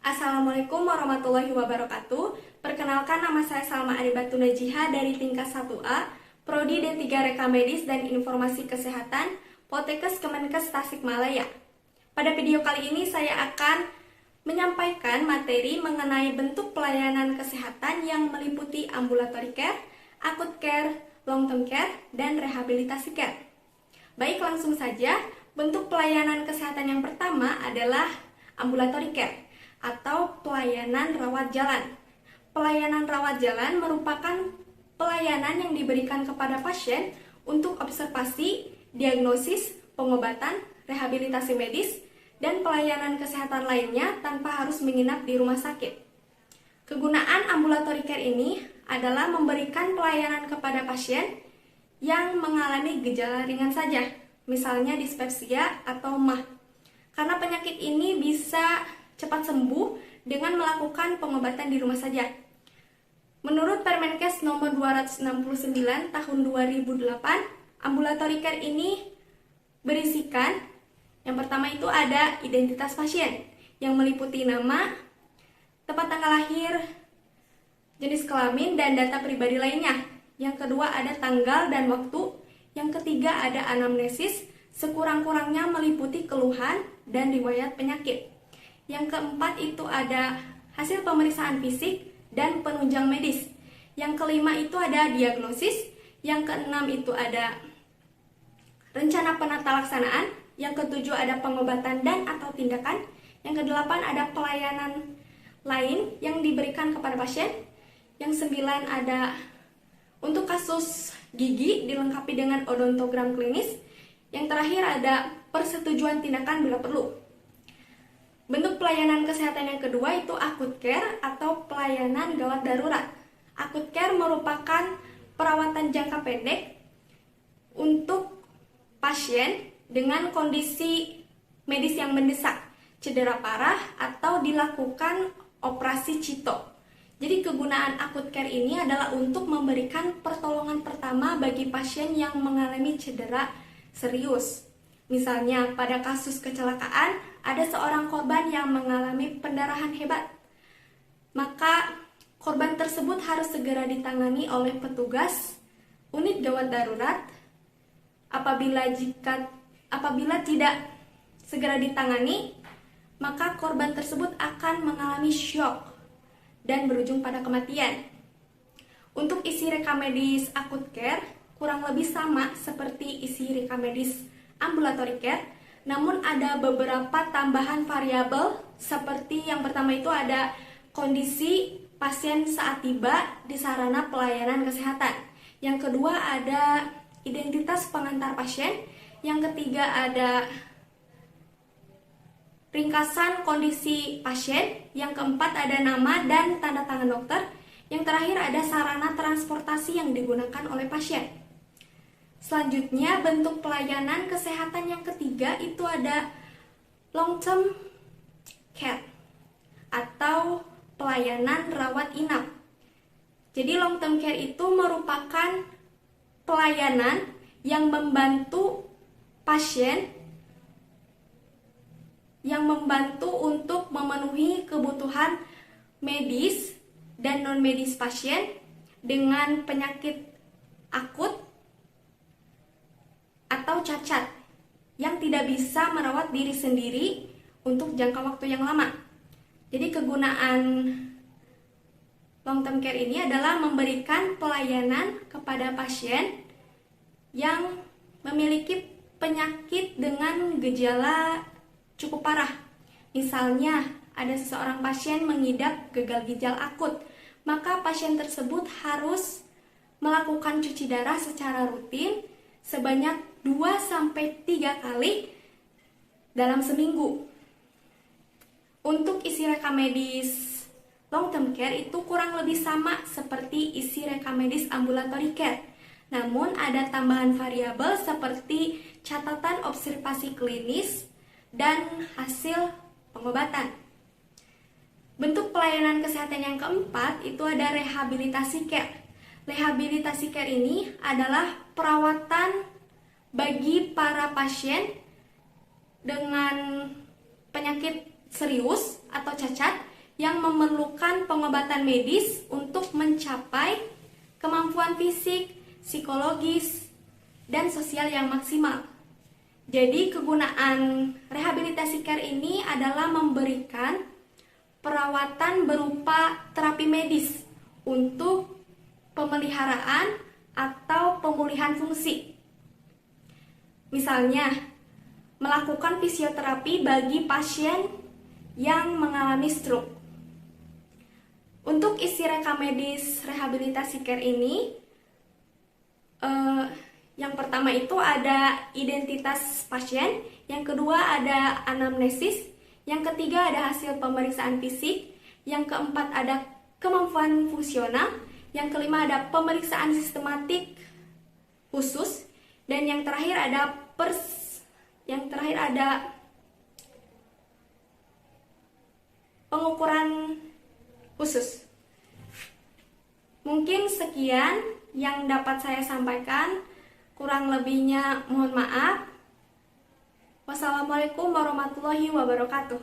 Assalamualaikum warahmatullahi wabarakatuh. Perkenalkan, nama saya Salma Aribatu Najiha dari tingkat 1A, Prodi D3 Reka Medis dan Informasi Kesehatan, Poltekkes Kemenkes Tasikmalaya. Pada video kali ini saya akan menyampaikan materi mengenai bentuk pelayanan kesehatan yang meliputi ambulatory care, acute care, long term care, dan rehabilitasi care. Baik, langsung saja. Bentuk pelayanan kesehatan yang pertama adalah ambulatory care atau pelayanan rawat jalan. Pelayanan rawat jalan merupakan pelayanan yang diberikan kepada pasien untuk observasi, diagnosis, pengobatan, rehabilitasi medis, dan pelayanan kesehatan lainnya tanpa harus menginap di rumah sakit. Kegunaan ambulatory care ini adalah memberikan pelayanan kepada pasien yang mengalami gejala ringan saja, misalnya dispepsia atau MAH. Karena penyakit ini bisa cepat sembuh dengan melakukan pengobatan di rumah saja. Menurut Permenkes nomor 269 tahun 2008, ambulatory care ini berisikan yang pertama itu ada identitas pasien yang meliputi nama, tempat tanggal lahir, jenis kelamin, dan data pribadi lainnya. Yang kedua ada tanggal dan waktu. Yang ketiga ada anamnesis, sekurang-kurangnya meliputi keluhan dan riwayat penyakit. Yang keempat itu ada hasil pemeriksaan fisik dan penunjang medis. Yang kelima itu ada diagnosis. Yang keenam itu ada rencana penata laksanaan. Yang ketujuh ada pengobatan dan atau tindakan. Yang kedelapan ada pelayanan lain yang diberikan kepada pasien. Yang sembilan ada untuk kasus gigi dilengkapi dengan odontogram klinis. Yang terakhir ada persetujuan tindakan bila perlu. Bentuk pelayanan kesehatan yang kedua itu acute care atau pelayanan gawat darurat. Acute care merupakan perawatan jangka pendek untuk pasien dengan kondisi medis yang mendesak, cedera parah, atau dilakukan operasi cito. Jadi kegunaan acute care ini adalah untuk memberikan pertolongan pertama bagi pasien yang mengalami cedera serius. Misalnya pada kasus kecelakaan, ada seorang korban yang mengalami pendarahan hebat. Maka korban tersebut harus segera ditangani oleh petugas unit gawat darurat. Apabila tidak segera ditangani, maka korban tersebut akan mengalami syok dan berujung pada kematian. Untuk isi reka medis acute care kurang lebih sama seperti isi reka medis ambulatory care, namun ada beberapa tambahan variabel seperti yang pertama itu ada kondisi pasien saat tiba di sarana pelayanan kesehatan. Yang kedua ada identitas pengantar pasien. Yang ketiga ada ringkasan kondisi pasien. Yang keempat ada nama dan tanda tangan dokter. Yang terakhir ada sarana transportasi yang digunakan oleh pasien. Selanjutnya, bentuk pelayanan kesehatan yang ketiga itu ada long term care atau pelayanan rawat inap. Jadi untuk itu merupakan pelayanan yang membantu pasien untuk memenuhi kebutuhan medis dan non medis pasien dengan penyakit akut atau cacat yang tidak bisa merawat diri sendiri untuk jangka waktu yang lama. Jadi kegunaan long term care ini adalah memberikan pelayanan kepada pasien yang memiliki penyakit dengan gejala cukup parah. Misalnya ada seseorang pasien mengidap gagal ginjal akut, maka pasien tersebut harus melakukan cuci darah secara rutin sebanyak 2-3 kali dalam seminggu. Untuk isi reka medis long term care itu kurang lebih sama seperti isi reka medis ambulatory care. Namun ada tambahan variabel seperti catatan observasi klinis dan hasil pengobatan. Bentuk pelayanan kesehatan yang keempat itu ada rehabilitasi care. Rehabilitasi care ini adalah perawatan bagi para pasien dengan penyakit serius atau cacat yang memerlukan pengobatan medis untuk mencapai kemampuan fisik, psikologis, dan sosial yang maksimal. Jadi kegunaan rehabilitasi care ini adalah memberikan perawatan berupa terapi medis untuk pemeliharaan atau pemulihan fungsi. Misalnya, melakukan fisioterapi bagi pasien yang mengalami stroke. Untuk isi rekam medis rehabilitasi care ini, yang pertama itu ada identitas pasien, yang kedua ada anamnesis, yang ketiga ada hasil pemeriksaan fisik, yang keempat ada kemampuan fungsional, yang kelima ada pemeriksaan sistematik khusus, dan yang terakhir ada pengukuran khusus. Mungkin sekian yang dapat saya sampaikan. Kurang lebihnya mohon maaf. Wassalamualaikum warahmatullahi wabarakatuh.